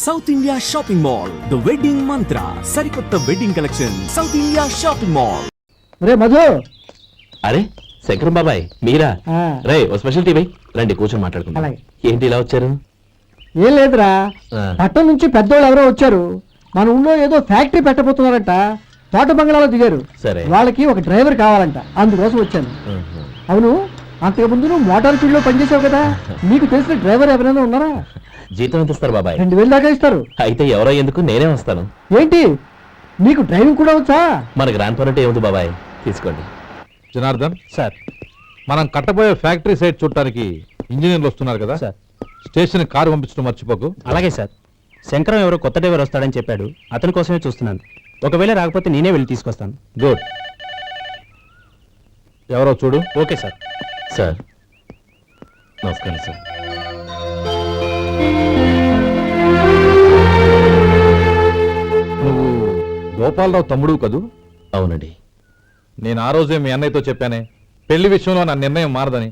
South India shopping mall, the wedding Mantra, సరికొత్త wedding collection, South India shopping mall. రే మధు, అరే శంకరం బాబాయ్ మీరా? రే ఓ స్పెషల్ టీవీ రండి కూర్చొని మాట్లాడుకుందాం. అలాగే. ఏంటి ఇలా వచ్చారు? ఏం లేదురా, ఆ. పట్టణం నుంచి పెద్దోళ్ళు ఎవరో వచ్చారు. మన ఊళ్ళో ఏదో ఫ్యాక్టరీ పెట్టబోతున్నారంట. తోట బంగ్లాలో దిగారు. సరే. వాళ్ళకి ఒక డ్రైవర్ కావాలంట, అందుకోసం వచ్చాను. ఆహా. అవును, అంతకు ముందు నువ్వు మోటార్ ఫీల్డ్ లో పనిచేసావు కదా, నీకు తెలిసిన డ్రైవర్ ఎవరైనా ఉన్నారా? జీతం ఎంత ఇస్తారు బాబాయ్? 2000 దాకా ఇస్తారు. అయితే ఎవరో ఎందుకు, నేనే వస్తాను. ఏంటి, నీకు డ్రైవింగ్ కూడా వచ్చా? మనకు రాని పని అంటే ఏముంది బాబాయ్, తీసుకోండి. జనార్దన్ సార్. మనం కట్టబోయే ఫ్యాక్టరీ సైట్ చూడటానికి ఇంజనీర్లు వస్తున్నారు కదా సార్. స్టేషన్ కారు పంపించడం మర్చిపోకు. అలాగే సార్. శంకరం ఎవరో కొత్త డ్రైవర్ వస్తాడని చెప్పాడు, అతని కోసమే చూస్తున్నాను. ఒకవేళ రాకపోతే నేనే వెళ్ళి తీసుకొస్తాను. గుడ్. ఎవరో చూడు. Okay sir. సార్ నమస్కారం సార్. నువ్వు గోపాలరావు తమ్ముడు కదూ? అవునండి. నేను ఆ రోజే మీ అన్నయ్యతో చెప్పానే, పెళ్లి విషయంలో నా నిర్ణయం మారదని.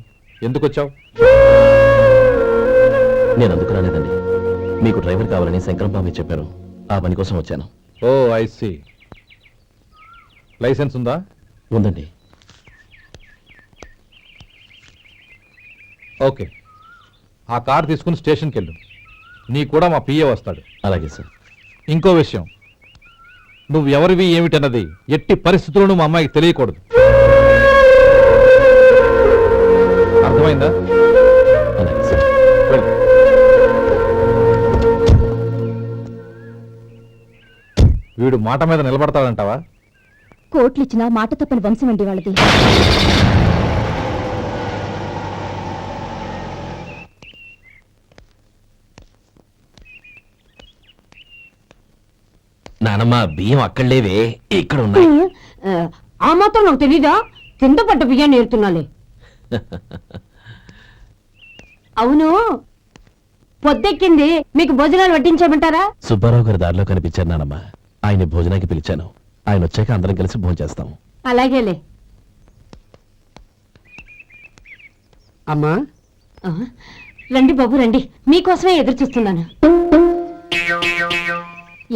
ఎందుకు వచ్చావు? నేను అందుకు రాలేదండి. మీకు డ్రైవర్ కావాలని శంకరం బాబాయ్ చెప్పారు, ఆ పని కోసం వచ్చాను. ఓ ఐ సీ. లైసెన్స్ ఉందా? ఉందండి. ఓకే, ఆ కార్ తీసుకుని స్టేషన్కి వెళ్ళు. నీ కూడా మా పిఏ వస్తాడు. అలాగే సార్. ఇంకో విషయం, నువ్వు ఎవరివి ఏమిటన్నది ఎట్టి పరిస్థితుల్లోనూ మా అమ్మాయికి తెలియకూడదు. అర్థమైందా? అలాగే సార్. వెళ్ళు. వీడు మాట మీద నిలబడతాడంటావా? కోట్లు ఇచ్చినా మాట తప్పని వంశం అండి వాళ్ళది. నానమ్మ బియ్యం అక్కడ లేవే, ఇక్కడ ఉన్నాయి. ఆ మాత్రం నాకు తెలీదా? కింద పడ్డ బియ్యాన్ని ఏరుతున్నాలే. అవును, పొద్దెక్కింది, మీకు భోజనాలు వడ్డించమంటారా? సుబ్బారావు గారి దారిలో కనిపించారు నానమ్మ, ఆయన భోజనానికి పిలిచాను. ఆయన వచ్చాక అందరం కలిసి భోజనం చేస్తాం. అలాగేలే. అమ్మా, ఆ, రండి బాబు రండి, మీకోసమే ఎదురు చూస్తున్నాను.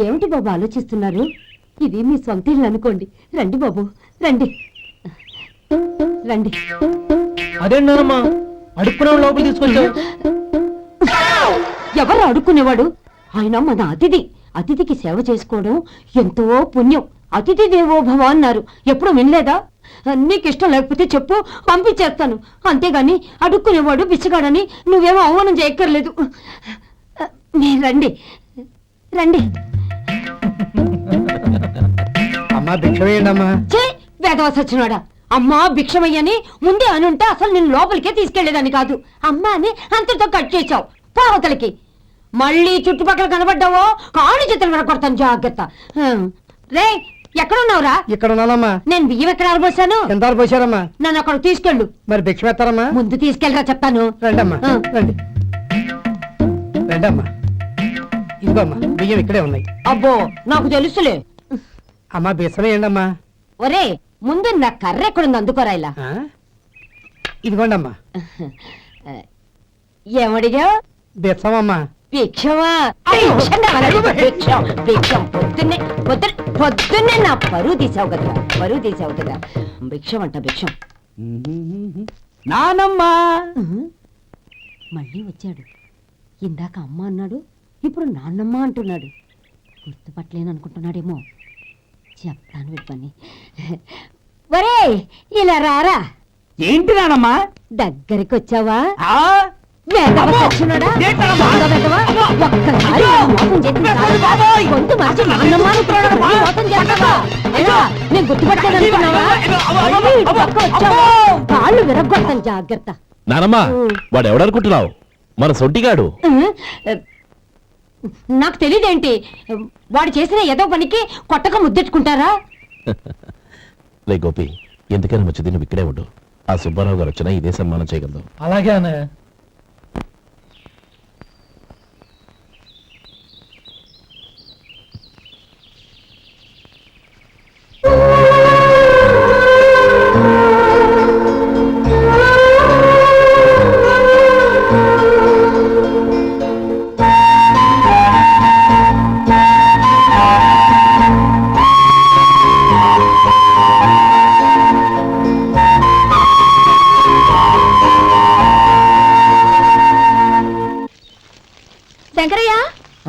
ఏమిటి బాబు ఆలోచిస్తున్నారు? ఇది మీ సొంత ఇల్లు అనుకోండి. రండి బాబు రండి రండి. అదేంటమ్మా అడుక్కునే లోపల తీసుకొచ్చావు? ఎవరు అడుక్కునేవాడు? ఆయన మన అతిథి. అతిథికి సేవ చేసుకోవడం ఎంతో పుణ్యం. అతిథి దేవో భవ అన్నారు, ఎప్పుడు వినలేదా? నీకు ఇష్టం లేకపోతే చెప్పు, పంపించేస్తాను. అంతేగాని అడుక్కునేవాడు బిచ్చగాడని నువ్వేమో అవమానం చేయక్కర్లేదు. మీరు రండి రండి. అమ్మా భిక్ష వేయండి అమ్మా. చే వేదవాస వచ్చినాడా? అమ్మా భిక్షమయ్యని ముందే అనుంటే అసలు నేను లోపలికే తీసుకెళ్లేదని కాదు. అమ్మా అని అంతటితో కట్ చేశావు. పోవతలకి మళ్ళీ చుట్టుపక్కల కనబడ్డావో కాళ్ళు చేతులు వినకొడతాను, జాగ్రత్త. రే ఎక్కడున్నావురా? ఇక్కడ ఉన్నానమ్మా. నేను బియ్యం ఎక్కడ ఆరబోసాను? ఎంత పోసారమ్మా? నన్ను అక్కడ తీసుకెళ్ళు. మరి భిక్ష పెడతారమ్మా? ముందు తీసుకెళ్ళరా చెప్తాను. రండమ్మా, ఆ. రండి రండమ్మా. ఇదిగోమ్మా, బియ్యం ఇక్కడే ఉన్నాయి. అబ్బో నాకు తెలుసులే. అమ్మా బిచ్చ వేయండి అమ్మా. ఒరే ముందు నా కర్ర ఎక్కడుంది, అందుకోరా ఇలా. ఆ? ఇదిగోండమ్మా. ఏమడిగా? బిచ్చమమ్మా. భిక్షమా? భిక్షం కావాలా? భిక్షం భిక్షం. పొద్దున్నే నా పరువు తీసావు కదా, పరువు తీసావు కదా. భిక్షం అంట భిక్షం. నానమ్మా. మళ్ళీ వచ్చాడు. ఇందాక అమ్మ అన్నాడు, ఇప్పుడు నాన్నమ్మ అంటున్నాడు. గుర్తుపట్టలేననుకుంటున్నాడేమో. చెప్తాను వీడి పని. ఒరే ఇలా రారా. ఏంటి నానమ్మా? దగ్గరికి వచ్చావా? వేదవ సచ్చినోడా? దొంగ వెధవ. ఒక్కసారి నన్ను మోసం చేసిన చాలు. గొంతు మార్చి నాన్నమ్మ అనుకున్నాడు, మళ్ళీ మోసం చేస్తావా? ఎలా? నేను గుర్తుపట్టలేదనుకున్నావా? మళ్ళీ ఇటు పక్క వచ్చావా? కాళ్ళు విరగ్గొడతాను, జాగ్రత్త. నానమ్మ వాడు ఎవడనుకుంటున్నావు? మన సొంటిగాడు. నాకు తెలియదేంటి? వాడు చేసిన ఏదో పనికి కొట్టక ముద్దెట్టుకుంటారా? రే గోపి, ఎందుకైనా మంచిది నువ్వు ఇక్కడే ఉండు. ఆ సుబ్బారావు గారు వచ్చినా ఇదే సన్మానం చేయగలదు. అలాగే అన్నయ్య.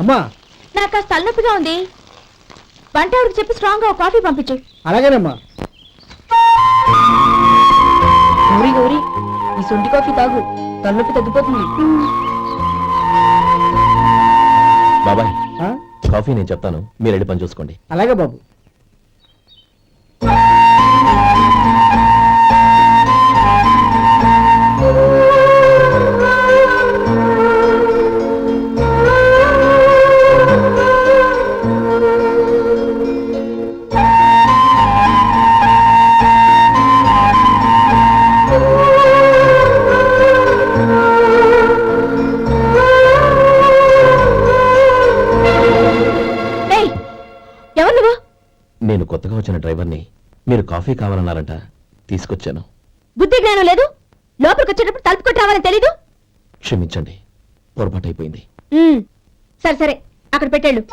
అమ్మా నాకు కాస్త తలనొప్పిగా ఉంది. వంట ఆవిడకి చెప్పి స్ట్రాంగ్ గా కాఫీ పంపించు. అలాగేనమ్మా. గౌరీ గౌరీ, ఈ సొంటి కాఫీ తాగు, తలనొప్పి తగ్గిపోతుంది. బాబాయ్ ఆ? కాఫీ నేను చెప్తాను, మీరు వెళ్ళి పని చూసుకోండి. అలాగే బాబు. ఎవరు నువ్వు? నేను కొత్తగా వచ్చిన డ్రైవర్ని. మీరు కాఫీ కావాలన్నారంట, తీసుకొచ్చాను. బుద్ధి జ్ఞానం లేదు. లోపలికి వచ్చేటప్పుడు తలుపు కొట్టి రావాలని తెలీదు. క్షమించండి, పొరపాటు అయిపోయింది. సరే సరే, అక్కడ పెట్టేళ్ళు.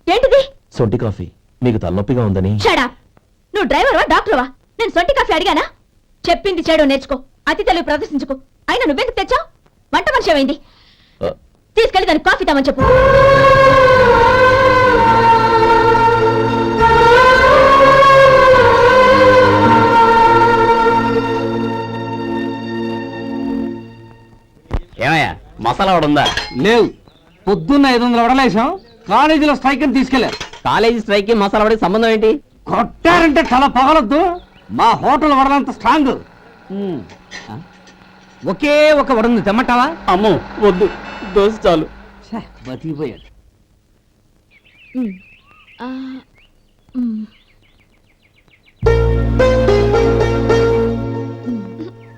ఏంటిది? సొంటి కాఫీ. మీకు తలనొప్పిగా ఉందని. షడా, నువ్వు డ్రైవర్వా డాక్టర్వా? నేను సొంటి కాఫీ అడిగానా? చెప్పింది చేయడం నేర్చుకో, అతి తెలివి ప్రదర్శించుకో. అయినా నువ్వెందుకు తెచ్చావు? వంట మనిషి ఏమైంది? ఆ, తీసుకెళ్ళి దానికి కాఫీ తామని చెప్పు. ఏమయ్యా మసాలా వాడు ఉందా? లేవు. పొద్దున్న 500 వడలేసాం, కాలేజీలో స్ట్రైక్ అని తీసుకెళ్లారు. కాలేజీ స్ట్రైక్ కి మసాలా వాడికి సంబంధం ఏంటి? కొట్టారంటే తల పగలొద్దు. మా హోటల్ వడలంత స్ట్రాంగ్. ఒకే ఒక వడుంది, తెమ్మంటావా? అమ్మో వద్దు, దోశ చాలు. బతికిపోయాడు.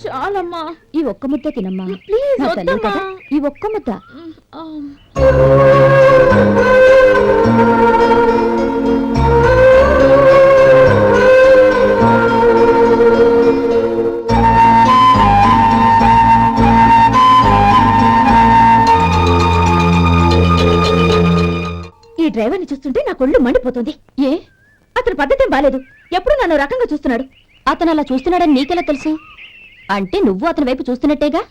చాలమ్మా, ఈ ఒక్క ముద్ద తినమ్మా ప్లీజ్. ఈ ఒక్క ముద్ద. ఈ డ్రైవర్ని చూస్తుంటే నా కొళ్ళు మండిపోతుంది. ఏ, అతని పద్ధతి బాలేదు. ఎప్పుడు నన్ను రకంగా చూస్తున్నాడు. అతను అలా చూస్తున్నాడని నీకెలా తెలుసు? అంటే నువ్వు అతని వైపు చూస్తున్నట్టేగా.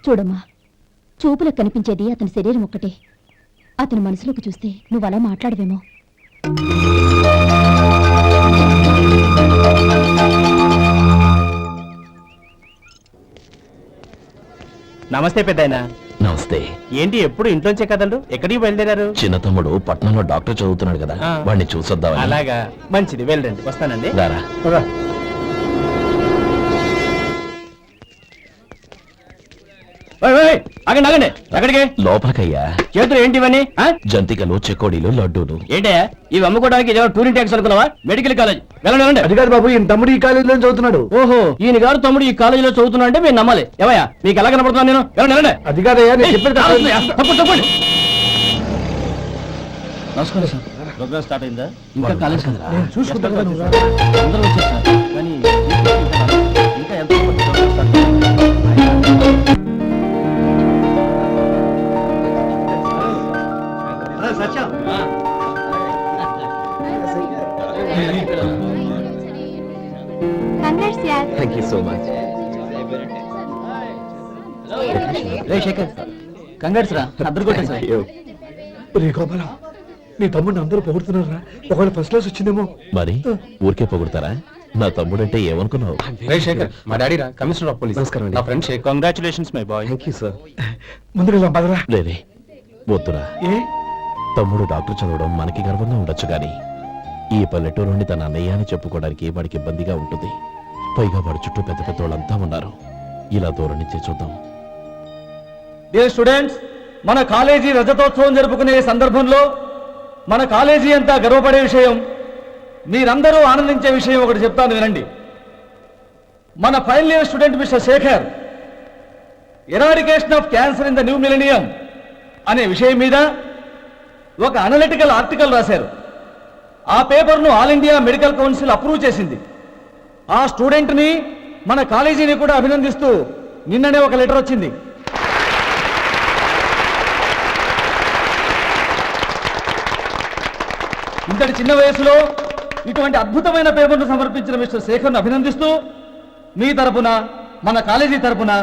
చూడమ్మా, చూపులకు కనిపించేది అతని శరీరం ఒక్కటే. అతని మనసులోకి చూస్తే నువ్వు అలా మాట్లాడవేమో. నమస్తే పెద్దాయన. నమస్తే. ఏంటి ఎప్పుడు ఇంట్లోంచే కదండు, ఎక్కడికి బయలుదేరారు? చిన్న తమ్ముడు పట్నంలో డాక్టర్ చదువుతున్నాడు కదా, ఆ. వాడిని చూసొద్దామని. అలాగా, మంచిది, వెళ్ళండి. వస్తానండి. రారా. ఆగండి ఆగండి, ఎక్కడికి? లోపలికయ్యా. చేతులు ఏంటి ఇవన్నీ? జంతికలు, చెకోడీలు, లడ్డూలు. ఏంటే ఇవి అమ్ముకోవడానికి ఇదేమో టూరింగ్ ట్యాక్స్ అనుకున్నావా? Medical college. వెళ్ళండి వెళ్ళండి. అది కాదు బాబు, ఈయన తమ్ముడు ఈ కాలేజీలో చదువుతున్నాడు. ఓహో, ఈయన గారు తమ్ముడు ఈ కాలేజీలో చదువుతున్నా అంటే మీరు నమ్మాలి. ఏవయ్యా మీకు ఎలా కనపడుతున్నాను నేను? వెళ్ళండి వెళ్ళండి. అది కాదయ్యా, నేను చెప్పేది కాదు. తప్పండి తప్పండి. నమస్కారం సార్. ప్రోగ్రామ్ స్టార్ట్ అయిందా? ఇంకా కాలేజ్ కదా. చూసుకుంటాను. అందరూ వచ్చేసారు కానీ ఇంకా ఎంత థ్యాంక్ యూ సో మచ్. రే శేఖర్, కంగాట్స్ రా, అద్దరు కొట్టే సార్. రే గోపాల, నీ తమ్ముడిని అందరూ పొగుడుతున్నారా? ఒకవేళ ఫస్ట్ క్లాస్ వచ్చిందేమో. మరి ఊరికే పొగుడతారా? నా తమ్ముడంటే ఏమనుకున్నావు? శేఖర్, మా డాడీ రా, కమిషనర్ ఆఫ్ పోలీస్. నమస్కారం అండి. నా friend Shekhar. Congratulations my boy. Thank you sir. ముందుకు పదరా. లేదే, వద్దురా. ఏ తమ్ముడు డాక్టర్ చదవడం మనకి గర్వంగా ఉండొచ్చు కానీ ఈ పల్లెటూరుని తన అన్నయ్య అని చెప్పుకోవడానికి వాడికి ఇబ్బందిగా ఉంటుంది. పైగా వాడి చుట్టూ పెద్ద పెద్ద వాళ్ళంతా ఉన్నారు. ఇలా దూరం నుంచే చూద్దాం. డియర్ స్టూడెంట్స్, మన కాలేజీ రజతోత్సవం జరుపుకునే సందర్భంలో మన కాలేజీ అంతా గర్వపడే విషయం, మీరందరూ ఆనందించే విషయం ఒకటి చెప్తాను వినండి. మన final year student mister Shekhar eradication of cancer in the new millennium అనే విషయం మీద ఒక అనలిటికల్ ఆర్టికల్ రాశారు. ఆ పేపర్ను all India medical council approve చేసింది. ఆ స్టూడెంట్ని, మన కాలేజీని కూడా అభినందిస్తూ నిన్ననే ఒక లెటర్ వచ్చింది. ఇంతటి చిన్న వయసులో ఇటువంటి అద్భుతమైన పేపర్ను సమర్పించిన మిస్టర్ శేఖర్ను అభినందిస్తూ మీ తరపున మన కాలేజీ తరపున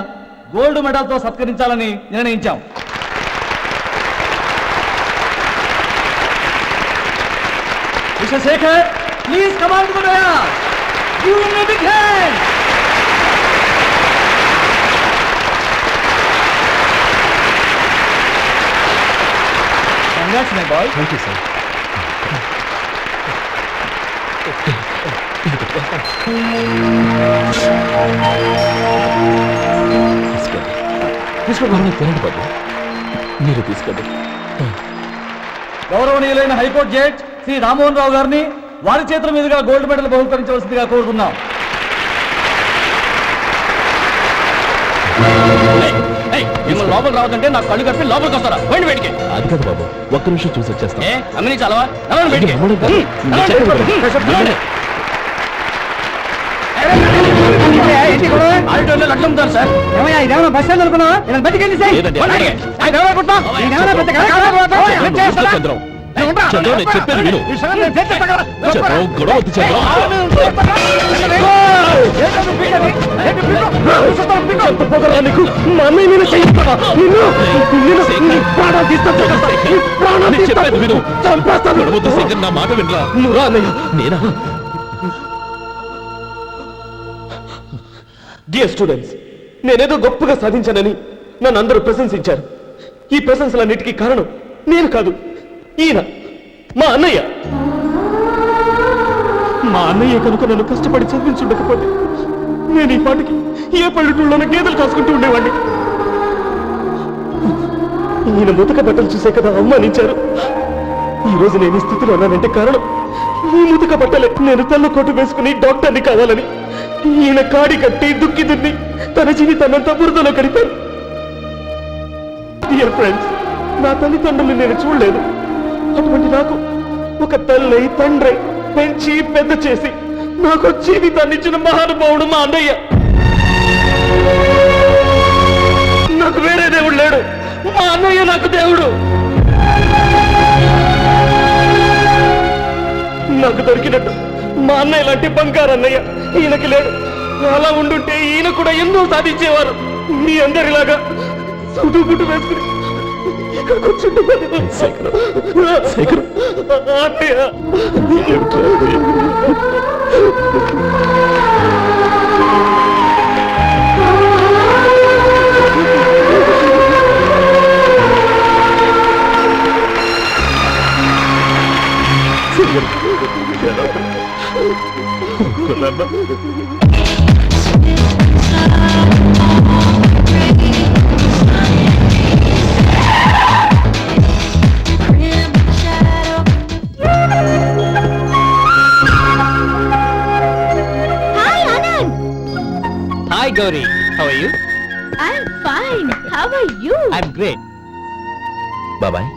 గోల్డ్ మెడల్తో సత్కరించాలని నిర్ణయించాం. Mister Shekhar, please come on to the dais. Give him a big hand. Congrats my boy. Thank you sir. తీసుకోండి తినండి బాబు, మీరు తీసుకోండి. గౌరవనీయులైన హైకోర్టు జడ్జ్ శ్రీ రామ్మోహన్ రావు గారిని వారి చేతుల మీదుగా గోల్డ్ మెడల్ బహుకరించవలసిందిగా కోరుతున్నాం. మిమ్మల్ని లోపల రావద్దంటే నాకు కళ్ళు కప్పి లోపలికి వస్తారా? పోయింది బయటికి. అది కాదు బాబు, ఒక్క నిమిషం చూసి వచ్చేస్తాం. అమ్మని చాలవా? నడవండి బయటికి. ఆడిటోరియంలో లడ్లు అమ్ముతారు సార్. ఏమయ్యా ఇదేమన్నా బస్ స్టాండ్ అనుకున్నావా? ఇలా బయటికి వెళ్ళి సార్. లేదండి. బయటికి. చంద్రం, చంద్రం, నేను చెప్పేది విను. చంద్రం, గొడవ వద్దు చంద్రం. నీకు మా అన్నయ్య మీద చేయిస్తావా? నేను చెప్పేది విను. గొడవ వద్దు శేఖర్, నా మాట వినరా. నువ్వు రా అన్నయ్య. నేనా? డియర్ స్టూడెంట్స్, నేనేదో గొప్పగా సాధించానని నన్ను అందరూ ప్రశంసించారు. ఈ ప్రశంసలన్నిటికీ కారణం నేను కాదు, ఈయన మా అన్నయ్య. మా అన్నయ్య కనుక నన్ను కష్టపడి చదివించుండకపోతే నేను ఈ పాటికి ఏ పల్లెటూళ్ళలోనూ గేదెలు కాసుకుంటూ ఉండేవాడిని. ఈయన ముతక బట్టలు చూసే కదా అవమానించారు. ఈ రోజు నేను ఈ స్థితిలో ఉన్నానంటే కారణం ఈ ముతక బట్టలే. నేను తెల్ల కోటు వేసుకుని డాక్టర్ని కావాలని ఈయన కాడి కట్టి దుక్కి దున్ని తన జీవితాన్నంతా బురదలో గడిపారు. డియర్ ఫ్రెండ్స్, నా తల్లిదండ్రులు నేను చూడలేదు. అటువంటి నాకు ఒక తల్లి తండ్రి పెంచి పెద్ద చేసి నాకు జీవితాన్ని ఇచ్చిన మహానుభావుడు మా అన్నయ్య. నాకు వేరే దేవుడు లేడు, మా అన్నయ్య నాకు దేవుడు. నాకు దొరికినట్టు మా అన్నయ్య లాంటి బంగారు అన్నయ్య ఈయనకి లేడు. అలా ఉండుంటే ఈయన కూడా ఎన్నో సాధించేవారు. మీ అందరిలాగా సుడు బుట్టు వేసుకుని ఇక్కడ కూర్చుంటున్నారు. శేఖర్, అన్నయ్య, hi Gauri, how are you? I'm fine. How are you? I'm great. బాబాయ్,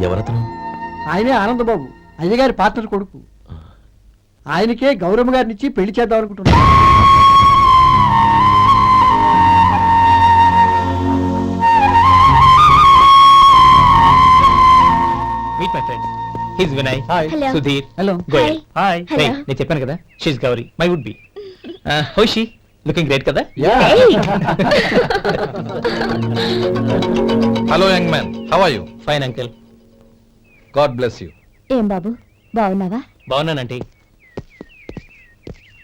ఎవరతను? ఆయనే ఆనందబాబు, అయ్యగారి పార్ట్నర్ కొడుకు. ఆయనకే గౌరమ్మ గారిని ఇచ్చి పెళ్లి చేద్దాం అనుకుంటున్నాను. Meet my friend, his Vinay. Hello. Sudheer. Hello. Goyal. Hi. Hello. నేను చెప్పాను కదా, she's Gauri, my would be. How she? Looking great కదా? Hey. Hello young man, how are you? Fine uncle. God bless you. ఏం బాబు, బాగున్నావా? బాగున్నానంటీ.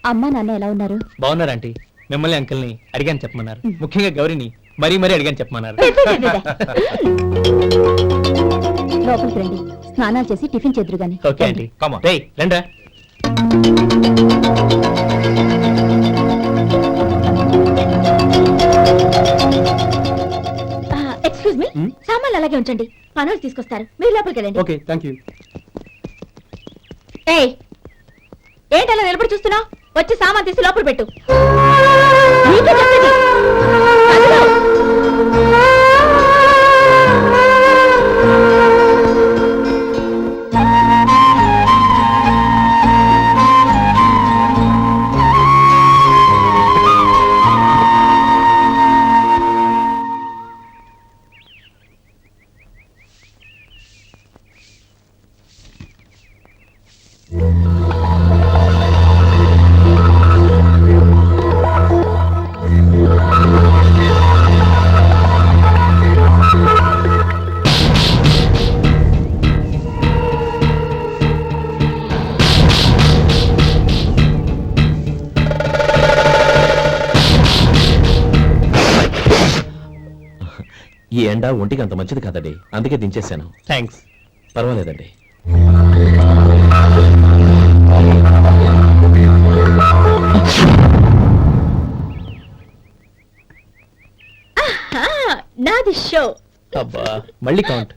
అమ్మా నాన్న ఎలా ఉన్నారు? బాగున్నారంటీ. మిమ్మల్ని అంకిల్ని అడిగాను చెప్పమన్నారు. ముఖ్యంగా గౌరీని మరీ మరీ అడిగాను చెప్పమన్నారు. లోపలికి రండి, స్నానాలు చేసి టిఫిన్ చేద్దరు గాని. Okay aunty. Come on. రేయ్ రండి. ఎక్స్క్యూజ్ మీ, సామాన్లు అలాగే ఉంచండి, పనులు తీసుకొస్తారు, మీరు లోపలికి వెళ్ళండి. Okay, thank you. ఏయ్, ఏంటలా నిలబడి చూస్తున్నావు? వచ్చి సామాన్ తీసి లోపల పెట్టు. నీకే చెప్పేది. కదులు. ఈ ఎండ ఒంటికి అంత మంచిది కాదండి, అందుకే దించేశాను. థ్యాంక్స్. పర్వాలేదండి. నాది షో. అబ్బా మళ్ళీ count.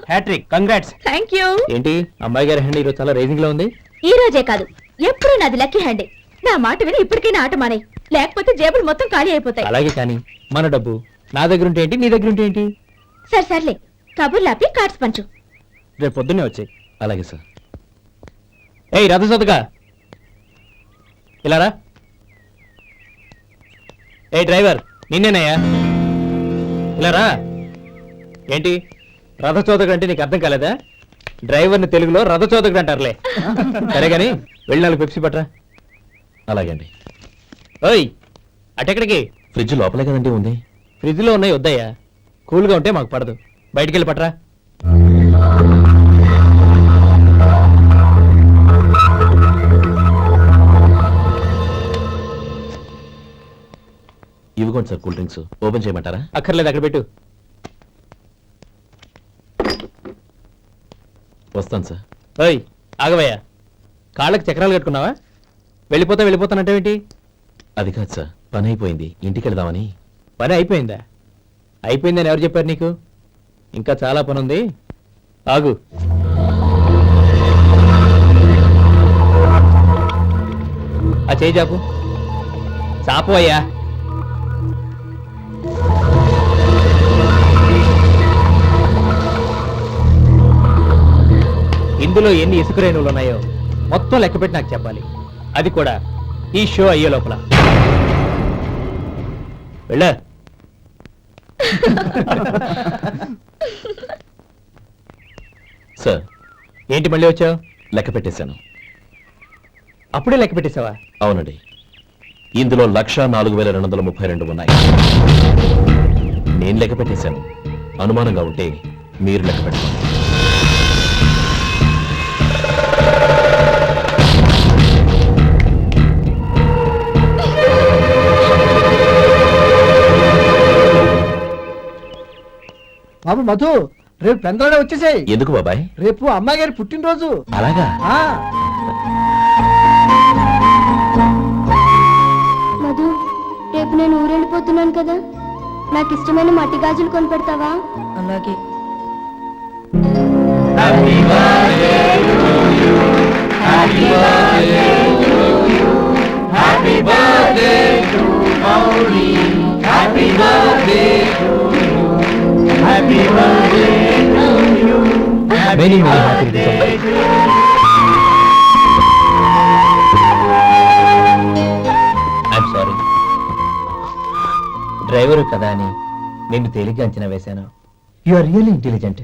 Hat trick, congrats. Thank you. ఏంటి అమ్మాయి గారి హ్యాండ్ ఈరోజు చాలా రైజింగ్ లో ఉంది. ఈ రోజే కాదు, ఎప్పుడు నాది లక్కీ హ్యాండే. నా మాట విని ఇప్పటికైనా ఆట మానే, లేకపోతే జేబులు మొత్తం ఖాళీ అయిపోతాయి. అలాగే కానీ మన డబ్బు నా దగ్గర ఉంటే ఏంటి, నీ దగ్గర ఉంటే ఏంటి? సరే సర్లే, కబుర్లాపి కార్డ్స్ పంచు. రేపు పొద్దున్నే వచ్చాయి. అలాగే సార్. ఏయ్ రథసోదక, ఇలా రా. ఏ డ్రైవర్, నిన్నేనయ్యా, ఇలా రా. ఏంటి రథచోదకుడు అంటే నీకు అర్థం కాలేదా? డ్రైవర్ని తెలుగులో రథచోదకుడు అంటారులే. సరే గాని వెళ్ళి 4 పెప్సీ పట్రా. అలాగే అండి. ఓయ్ అటెక్కడికి? ఫ్రిడ్జ్ లోపలే కదండి ఉంది. ఫ్రిడ్జ్లో ఉన్నాయి వద్దయ్యా, కూల్గా ఉంటే మాకు పడదు. బయటికి వెళ్ళి పట్రా. ఇవ్వకోండి సార్ కూల్ డ్రింక్స్. ఓపెన్ చేయమంటారా? అక్కర్లేదు, అక్కడ పెట్టు. వస్తాను సార్. ఓయ్ ఆగవయ్యా, కాళ్ళకి చక్రాలు కట్టుకున్నావా? వెళ్ళిపోతానంటే అది కాదు సార్, పని అయిపోయింది, ఇంటికి వెళదామని. పని అయిపోయిందా? అయిపోయిందని ఎవరు చెప్పారు నీకు? ఇంకా చాలా పని ఉంది, ఆగు. ఆ చేయి చాపు. చాపు అయ్యా. ఇందులో ఎన్ని ఇసుక రేణువులు ఉన్నాయో మొత్తం లెక్కపెట్టి నాకు చెప్పాలి. అది కూడా ఈ షో అయ్యే లోపల. వెళ్ళ. సార్ ఏంటి మళ్ళీ వచ్చావు? లెక్క పెట్టేశాను. అప్పుడే లెక్క పెట్టేశావా? అవునండి, ఇందులో 1,04,232 ఉన్నాయి. నేను లెక్క పెట్టేశాను. అనుమానంగా ఉంటే మీరు లెక్క పెట్టండి. బాబు మధు, రేపు పెందలాడే వచ్చేసాయి. ఎందుకు బాబాయ్? రేపు అమ్మాయి గారి పుట్టినరోజు. అలాగా? మధు, రేపు నేను ఊరెళ్ళిపోతున్నాను కదా, నాకు ఇష్టమైన మట్టి గాజులు కొనిపెడతావా? అలాగే. Many happy returns. I'm sorry. Driver కదా అని నిన్ను తేలిగ్గా అంచనా వేశాను. You are really intelligent.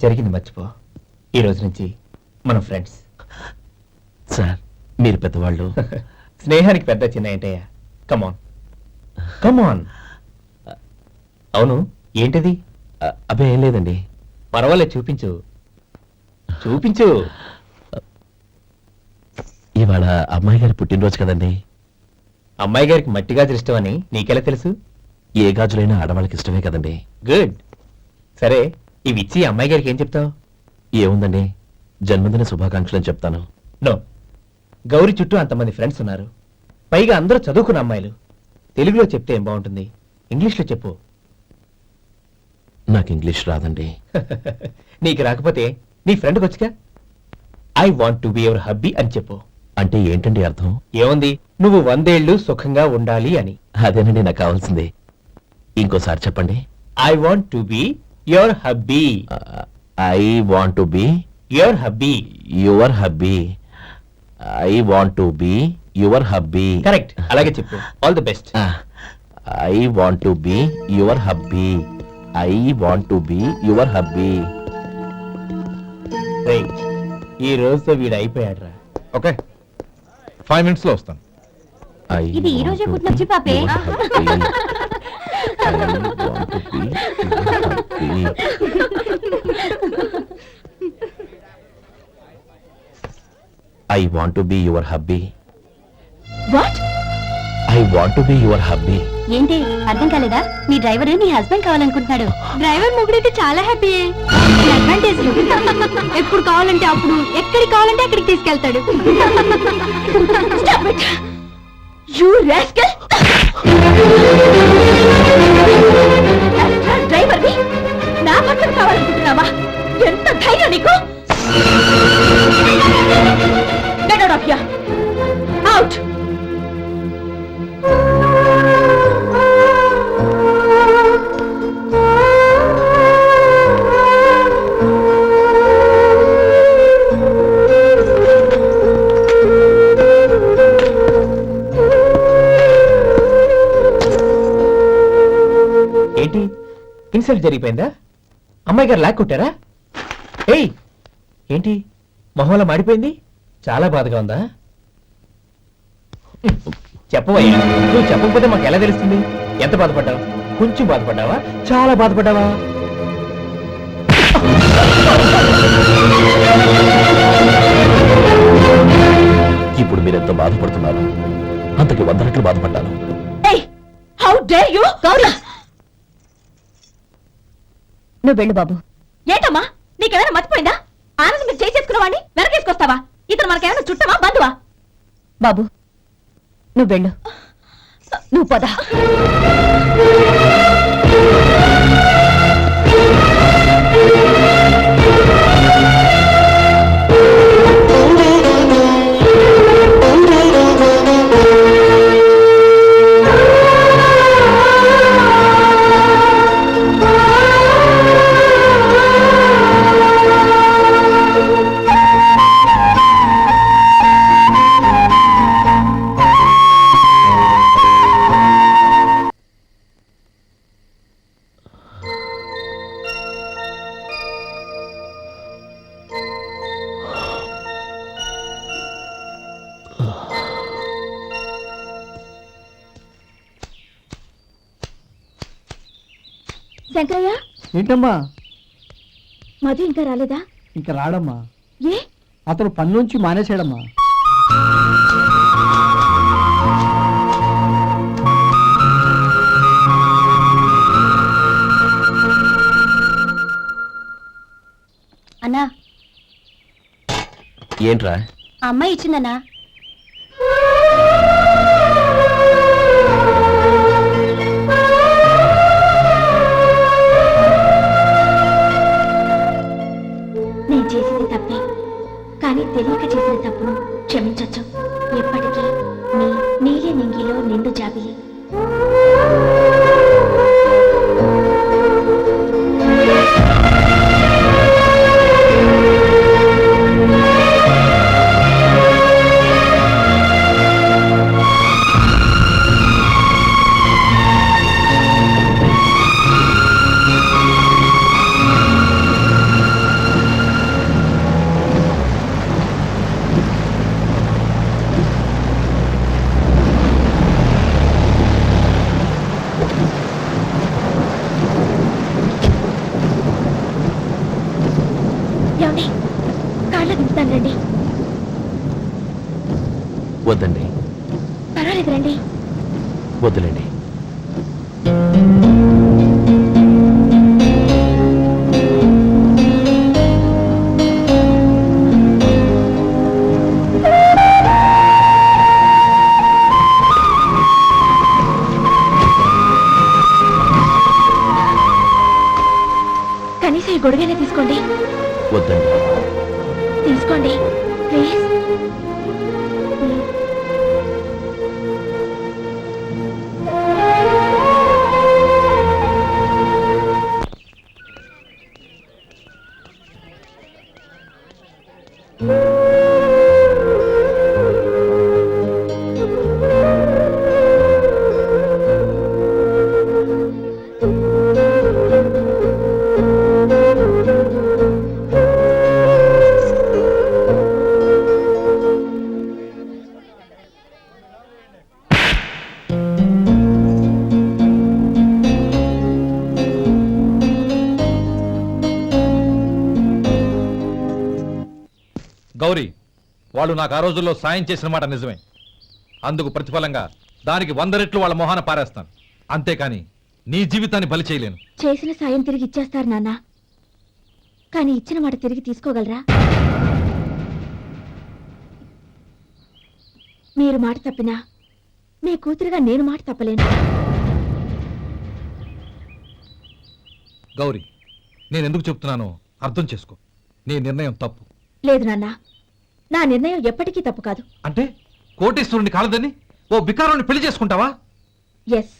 జరిగింది మర్చిపో. ఈ రోజు నుంచి మనం ఫ్రెండ్స్. సార్ మీరు పెద్దవాళ్ళు. స్నేహానికి పెద్ద చిన్న ఏంటయ్యా? కమాన్ కమాన్. అవును, ఏంటిది? అబ్బే ఏం లేదండి. పర్వాలేదు, చూపించు చూపించు. ఇవాళ అమ్మాయి గారి పుట్టినరోజు కదండి. అమ్మాయి గారికి మట్టి గాజులు ఇష్టం అని నీకెలా తెలుసు? ఏ గాజులైనా ఆడవాళ్ళకి ఇష్టమే కదండి. గుడ్. సరే, ఇవి ఇచ్చి అమ్మాయి గారికి ఏం చెప్తావు? ఏముందండి, జన్మదిన శుభాకాంక్షలు అని చెప్తాను. నో, గౌరీ చుట్టూ అంతమంది ఫ్రెండ్స్ ఉన్నారు, పైగా అందరూ చదువుకున్న అమ్మాయిలు. తెలుగులో చెప్తే ఏం బాగుంటుంది, ఇంగ్లీష్లో చెప్పు. నాకు ఇంగ్లీష్ రాదండి. నీకు రాకపోతే నీ ఫ్రెండ్కి వచ్చిగా I want to be your hubby అని చెప్పు. అంటే ఏంటండి అర్థం? ఏముంది, నువ్వు 100 ఏళ్ళు సుఖంగా ఉండాలి అని. అదేనండి నాకు కావాల్సింది. ఇంకోసారి చెప్పండి. I want to be your hubby. I want to be your hubby. Your hubby. I want to be your hubby. Correct, అలాగే చెప్పు. All the best. I want to be your hubby. I want to be your hubby. ఈ రోజుతో వీడు అయిపోయాడ్రా. Okay, 5 minutes లో వస్తాను. ఇది ఈ రోజే పుట్టినొచ్చి పాపే. I want to be your hubby. What? I want to be your hubby. ఏంటి అర్థం కాలేదా? మీ డ్రైవర్ నీ హస్బెండ్ కావాలనుకుంటున్నాడు. డ్రైవర్ మొగుడైతే చాలా హ్యాపీ. అడ్వాంటేజ్ ఎప్పుడు కావాలంటే అప్పుడు, ఎక్కడికి కావాలంటే అక్కడికి తీసుకెళ్తాడు. You rascal! డ్రైవర్వి నా భర్తను కావాలనుకుంటున్నావా? ఎంత ధైర్యం నీకు! Get out of here! Out! ఏంటి ఇన్సల్ట్ జరిగిపోయిందా? అమ్మాయి గారు లాక్ కొట్టారా? ఏయ్ ఏంటి మొహంలో మాడిపోయింది? చాలా బాధగా ఉందా? చెప్పవయ్యా, నువ్వు చెప్పకపోతే మాకు ఎలా తెలుస్తుంది? ఎంత బాధపడ్డావు? కొంచెం బాధపడ్డావా? చాలా బాధపడ్డావా? ఇప్పుడు మీరెంత బాధపడుతున్నారు, అంతకి 100 రెట్లు బాధపడ్డాను. How dare you! గౌరీ, నువ్వు వెళ్ళు బాబు. ఏంటమ్మా నీకేమైనా మర్చిపోయిందా? ఆనందం మీరు చేసేసుకున్నవాడిని వెనకేసుకొస్తావా? ఇతను మనకేమైనా చుట్టమా బంధువా? బాబు నువ్వు వెళ్ళు. నువ్వు పద. శంకరయ్య, ఏంటమ్మా? మధు ఇంకా రాలేదా? ఇంకా రాడమ్మా. ఏ? అతను పని నుంచి మానేశాడమ్మా. అన్నా, ఏంట్రా? ఆ అమ్మాయి ఇచ్చిందన్నా. నేను చేసింది తప్పే, కానీ తెలియక చేసిన తప్పును క్షమించొచ్చు. ఎప్పటికీ నీ నీలి నింగిలో నిండు జాబిలి. ఏమండి, కాళ్ళ దింపుతాను రండి. వద్దండి, పర్వాలేదు రండి. వద్దులేండి. కనీసం ఈ గొడుగైనా తీసుకోండి. వద్దండి. తీసుకోండి ప్లీజ్. గౌరీ, వాళ్ళు నాకు ఆ రోజుల్లో సాయం చేసిన మాట నిజమే. అందుకు ప్రతిఫలంగా దానికి 100 రెట్లు వాళ్ళ మొహాన పారేస్తాను. అంతేకాని నీ జీవితాన్ని బలి చేయలేను. చేసిన సాయం తిరిగి ఇచ్చేస్తారు నాన్న, కానీ ఇచ్చిన మాట తిరిగి తీసుకోగలరా? మీరు మాట తప్పినా మీ కూతురుగా నేను మాట తప్పలేను. గౌరీ, నేను ఎందుకు చెప్తున్నానో అర్థం చేసుకో. నీ నిర్ణయం తప్పు. లేదు నాన్న, నా నిర్ణయం ఎప్పటికీ తప్పు కాదు. అంటే కోటేశ్వరుని కాలదని ఓ బికారుని పెళ్లి చేసుకుంటావా? ఎస్,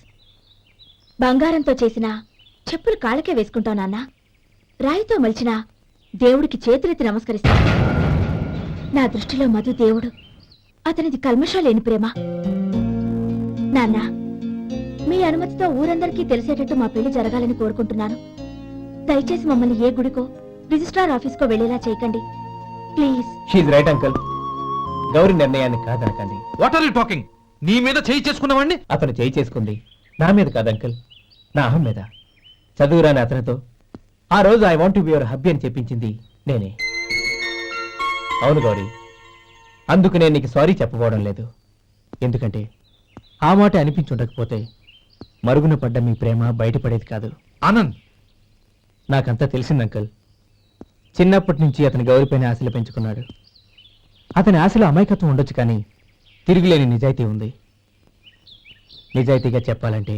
బంగారంతో చేసిన చెప్పులు కాళ్ళకే వేసుకుంటావు నాన్న. రాయితో మలిచిన దేవుడికి చేతులెత్తి నమస్కరిస్తా. నా దృష్టిలో మధు దేవుడు, అతనిది కల్మషం లేని ప్రేమ. నాన్న, మీ అనుమతితో ఊరందరికీ తెలిసేటట్టు మా పెళ్లి జరగాలని కోరుకుంటున్నాను. దయచేసి మమ్మల్ని ఏ గుడికో రిజిస్ట్రార్ ఆఫీస్కో వెళ్లేలా చేయకండి please. She's right uncle. Gauri నిర్ణయాన్ని కాదనకండి. What are you talking? నీ మీద చేయి చేసుకున్నవాడిని అతను చేయి చేసుకుంది నా మీద కాదు అంకుల్, నా అహం మీద. చదువురాని అతనితో ఆ రోజు I want to be your hubby అని చెప్పించింది నేనే. అవును గౌరీ, అందుకు నేను నీకు సారీ చెప్పబోవడం లేదు. ఎందుకంటే ఆ మాట అనిపించుండకపోతే మరుగున పడ్డ మీ ప్రేమ బయటపడేది కాదు. ఆనంద్, నాకంతా తెలిసింది అంకుల్. చిన్నప్పటి నుంచి అతని గౌరీపైన ఆశలు పెంచుకున్నాడు. అతని ఆశలో అమాయకత్వం ఉండొచ్చు, కానీ తిరుగులేని నిజాయితీ ఉంది. నిజాయితీగా చెప్పాలంటే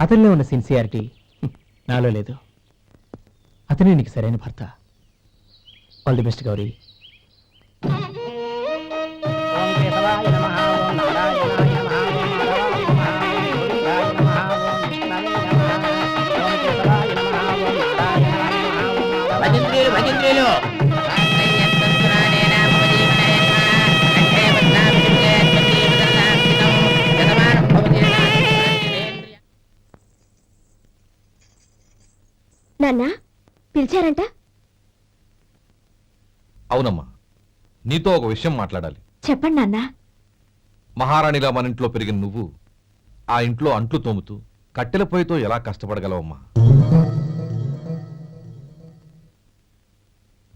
అతనిలో ఉన్న సిన్సియారిటీ నాలో లేదు. అతనే నీకు సరైన భర్త. All the best Gauri. నాన్న, పిలిచారంట? అవునమ్మా, నీతో ఒక విషయం మాట్లాడాలి. చెప్పండి నాన్న. మహారాణిలా మన ఇంట్లో పెరిగిన నువ్వు ఆ ఇంట్లో అంట్లు తోముతూ కట్టెల పొయ్యితో ఎలా కష్టపడగలవమ్మా?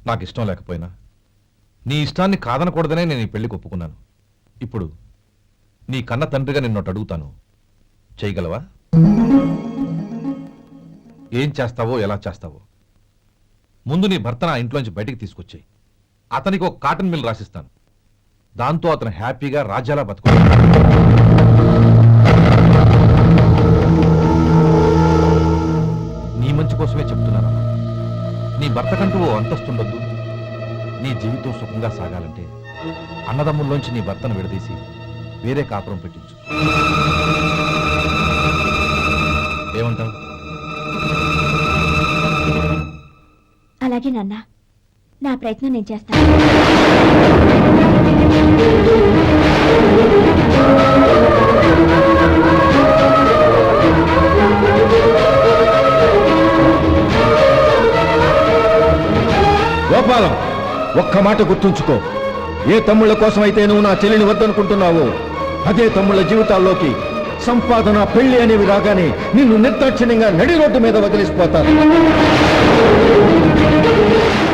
నాకు ఇష్టం లేకపోయినా నీ ఇష్టాన్ని కాదనకూడదనే నేను ఈ పెళ్లికి ఒప్పుకున్నాను. ఇప్పుడు నీ కన్న తండ్రిగా నిన్నొకటి అడుగుతాను, చేయగలవా? ఏం చేస్తావో, ఎలా చేస్తావో ముందు నీ భర్తను ఆ ఇంట్లోంచి బయటికి తీసుకొచ్చేయి. అతనికి ఒక కాటన్ మిల్ రాసిస్తాను. దాంతో అతను హ్యాపీగా రాజ్యాలా బతుకుతాడు. నీ మంచి కోసమే చెప్తున్నాను. నీ భర్తకంటూ ఓ అంతస్తుండొద్దు. నీ జీవితం సుఖంగా సాగాలంటే అన్నదమ్ముల్లోంచి నీ భర్తను విడదీసి వేరే కాపురం పెట్టించు. ఏమంటావు? అలాగే నాన్న, నా ప్రయత్నం నేను చేస్తాను. గోపాలం, ఒక్క మాట గుర్తుంచుకో. ఏ తమ్ముళ్ళ కోసం అయితే నువ్వు నా చెల్లిని వద్దనుకుంటున్నావో అదే తమ్ముళ్ళ జీవితాల్లోకి సంపాదన, పెళ్లి అనేవి రాగానే నిన్ను నిర్దాక్షిణ్యంగా నడి రోడ్డు మీద వదిలిసిపోతారు.